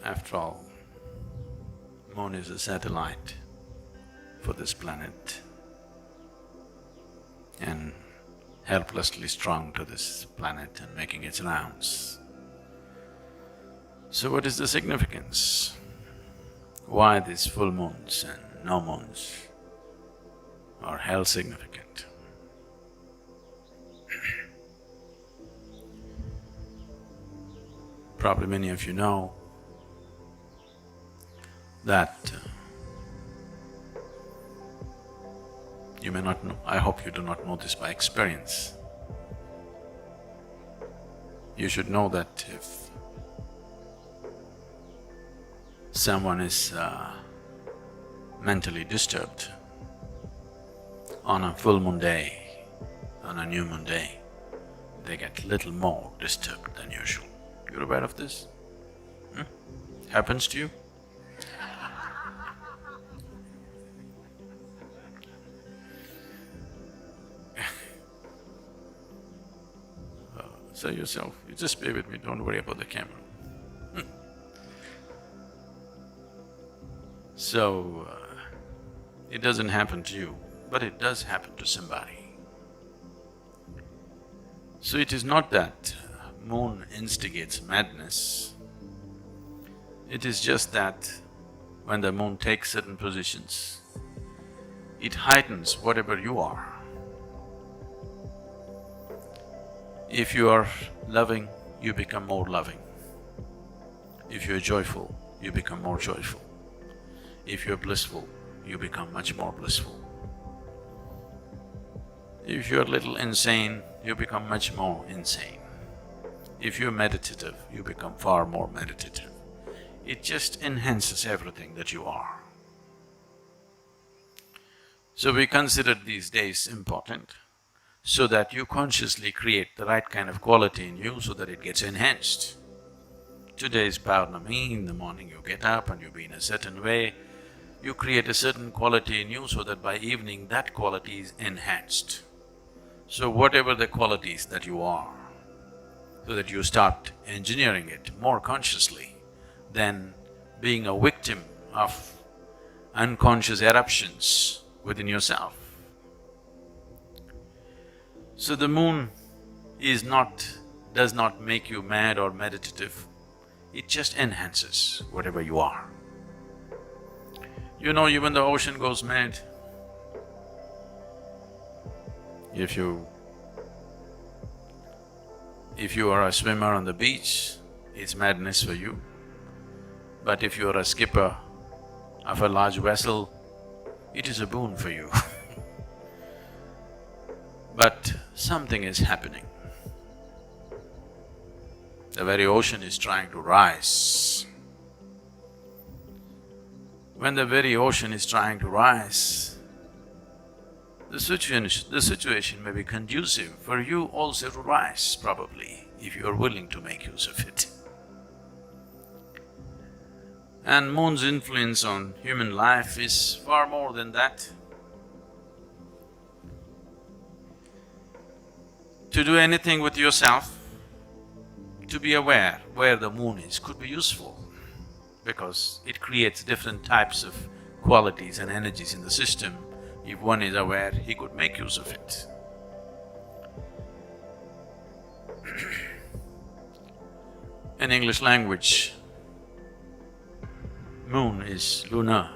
After all, moon is a satellite for this planet and helplessly strung to this planet and making its rounds. So what is the significance? Why these full moons and no moons are held significant? Probably many of you know that you may not know, I hope you do not know this by experience. You should know that if someone is mentally disturbed on a full moon day, on a new moon day, they get little more disturbed than usual. You're aware of this? Happens to you? Say yourself, you just stay with me, don't worry about the camera. So, it doesn't happen to you, but it does happen to somebody. So it is not that moon instigates madness, it is just that when the moon takes certain positions, it heightens whatever you are. If you are loving, you become more loving. If you're joyful, you become more joyful. If you're blissful, you become much more blissful. If you're a little insane, you become much more insane. If you're meditative, you become far more meditative. It just enhances everything that you are. So we consider these days important so that you consciously create the right kind of quality in you so that it gets enhanced. Today is Paurnami, in the morning you get up and you be in a certain way, you create a certain quality in you so that by evening that quality is enhanced. So whatever the qualities that you are, so that you start engineering it more consciously than being a victim of unconscious eruptions within yourself. So the moon does not make you mad or meditative, it just enhances whatever you are. You know, even the ocean goes mad. If you are a swimmer on the beach, it's madness for you. But if you are a skipper of a large vessel, it is a boon for you. But something is happening. The very ocean is trying to rise. When the very ocean is trying to rise, the situation may be conducive for you also to rise, probably, if you are willing to make use of it. And moon's influence on human life is far more than that. To do anything with yourself, to be aware where the moon is could be useful because it creates different types of qualities and energies in the system. If one is aware, he could make use of it. In English language, moon is lunar.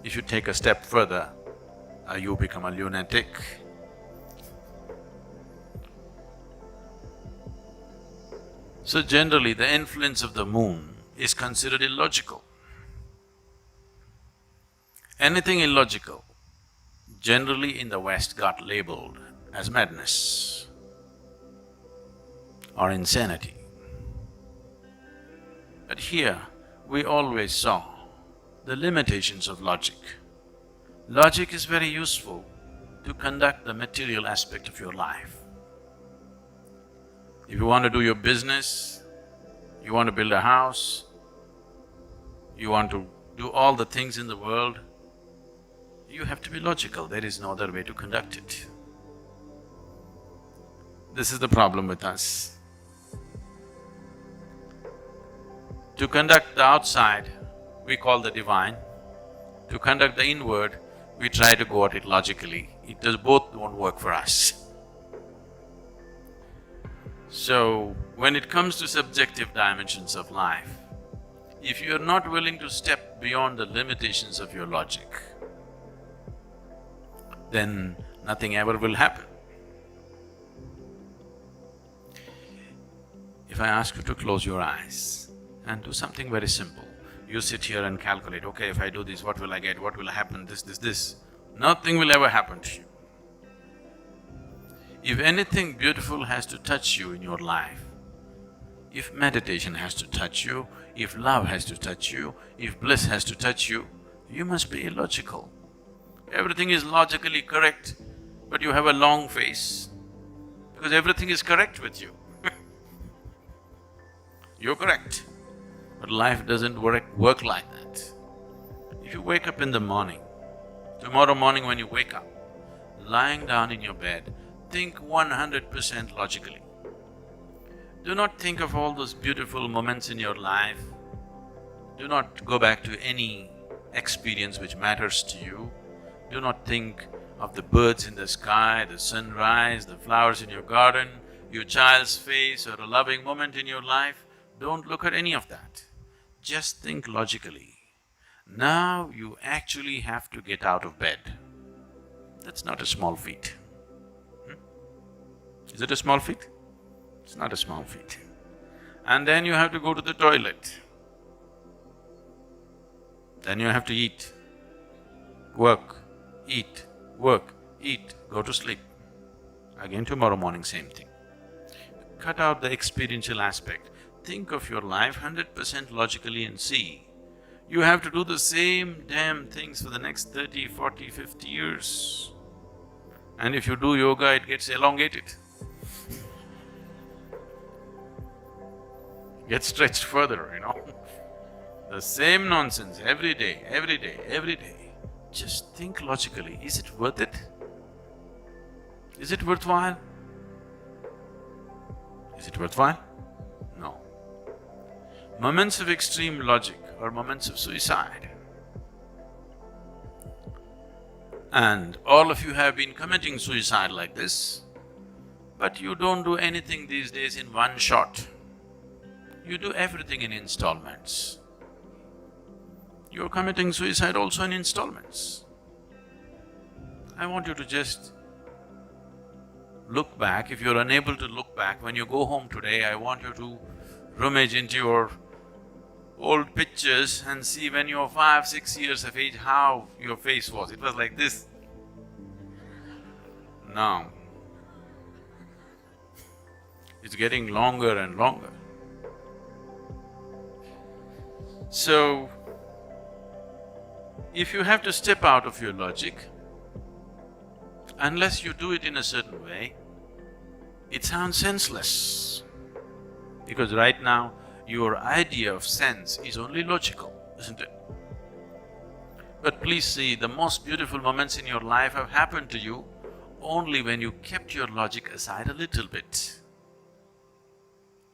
If you take a step further, you become a lunatic. So generally, the influence of the moon is considered illogical. Anything illogical, generally in the West got labeled as madness or insanity. But here, we always saw the limitations of logic. Logic is very useful to conduct the material aspect of your life. If you want to do your business, you want to build a house, you want to do all the things in the world, you have to be logical, there is no other way to conduct it. This is the problem with us. To conduct the outside, we call the divine. To conduct the inward, we try to go at it logically. Both won't work for us. So, when it comes to subjective dimensions of life, if you're not willing to step beyond the limitations of your logic, then nothing ever will happen. If I ask you to close your eyes and do something very simple, you sit here and calculate, okay, if I do this, what will I get, what will happen, this. Nothing will ever happen to you. If anything beautiful has to touch you in your life, if meditation has to touch you, if love has to touch you, if bliss has to touch you, you must be illogical. Everything is logically correct, but you have a long face because everything is correct with you. You're correct, but life doesn't work like that. If you wake up in the morning, tomorrow morning when you wake up, lying down in your bed, think 100% logically. Do not think of all those beautiful moments in your life. Do not go back to any experience which matters to you. Do not think of the birds in the sky, the sunrise, the flowers in your garden, your child's face or a loving moment in your life. Don't look at any of that. Just think logically. Now you actually have to get out of bed. That's not a small feat. Is it a small feat? It's not a small feat. And then you have to go to the toilet. Then you have to eat, work, eat, work, eat, go to sleep. Again tomorrow morning, same thing. Cut out the experiential aspect. Think of your life 100% logically and see. You have to do the same damn things for the next 30, 40, 50 years. And if you do yoga, it gets elongated. Gets stretched further, The same nonsense every day, every day, every day. Just think logically, is it worth it? Is it worthwhile? Is it worthwhile? No. Moments of extreme logic are moments of suicide. And all of you have been committing suicide like this, but you don't do anything these days in one shot. You do everything in installments. You're committing suicide also in installments. I want you to just look back. If you're unable to look back, when you go home today, I want you to rummage into your old pictures and see when you were 5, 6 years of age, how your face was. It was like this. Now, it's getting longer and longer. So, if you have to step out of your logic, unless you do it in a certain way, it sounds senseless. Because right now, your idea of sense is only logical, isn't it? But please see, the most beautiful moments in your life have happened to you only when you kept your logic aside a little bit.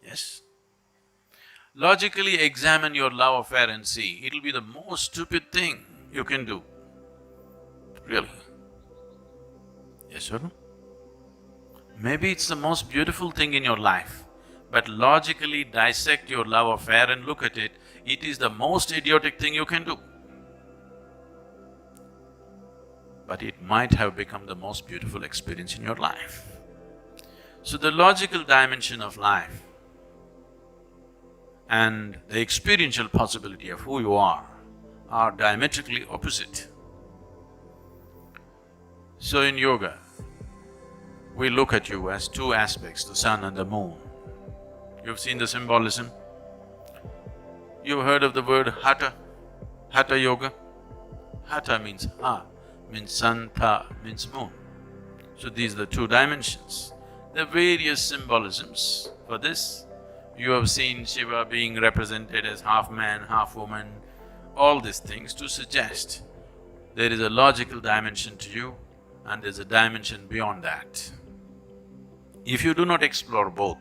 Yes? Logically examine your love affair and see, it'll be the most stupid thing you can do. Really. Yes or no? Maybe it's the most beautiful thing in your life, but logically dissect your love affair and look at it, it is the most idiotic thing you can do. But it might have become the most beautiful experience in your life. So the logical dimension of life and the experiential possibility of who you are diametrically opposite. So in yoga, we look at you as two aspects, the sun and the moon. You've seen the symbolism? You've heard of the word hatha, hatha yoga? Hatha means ha, means sun, tha means moon. So these are the two dimensions. There are various symbolisms for this. You have seen Shiva being represented as half man, half woman, all these things to suggest there is a logical dimension to you and there's a dimension beyond that. If you do not explore both,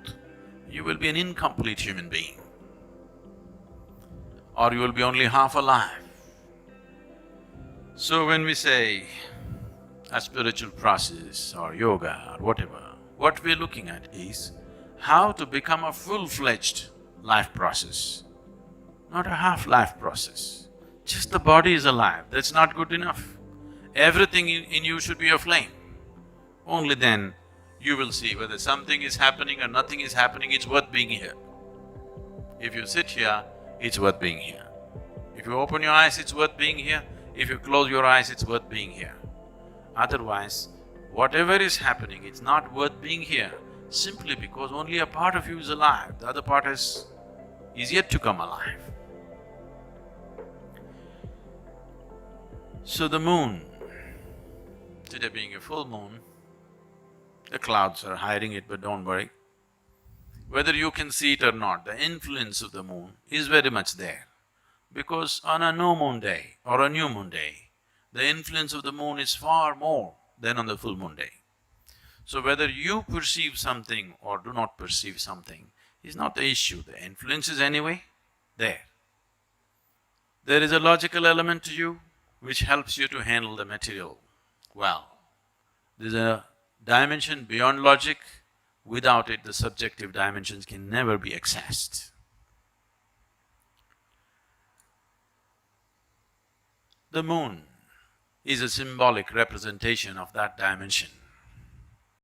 you will be an incomplete human being. or you will be only half alive. So when we say a spiritual process or yoga or whatever, what we're looking at is how to become a full-fledged life process, not a half-life process. Just the body is alive, that's not good enough. Everything in you should be aflame. Only then you will see whether something is happening or nothing is happening, it's worth being here. If you sit here, it's worth being here. If you open your eyes, it's worth being here. If you close your eyes, it's worth being here. Otherwise, whatever is happening, it's not worth being here simply because only a part of you is alive, the other part is yet to come alive. So the moon, today being a full moon, the clouds are hiding it, but don't worry. Whether you can see it or not, the influence of the moon is very much there. Because on a no moon day or a new moon day, the influence of the moon is far more than on the full moon day. So whether you perceive something or do not perceive something is not the issue, the influence is anyway there. There is a logical element to you which helps you to handle the material well. There's a dimension beyond logic, without it the subjective dimensions can never be accessed. The moon is a symbolic representation of that dimension.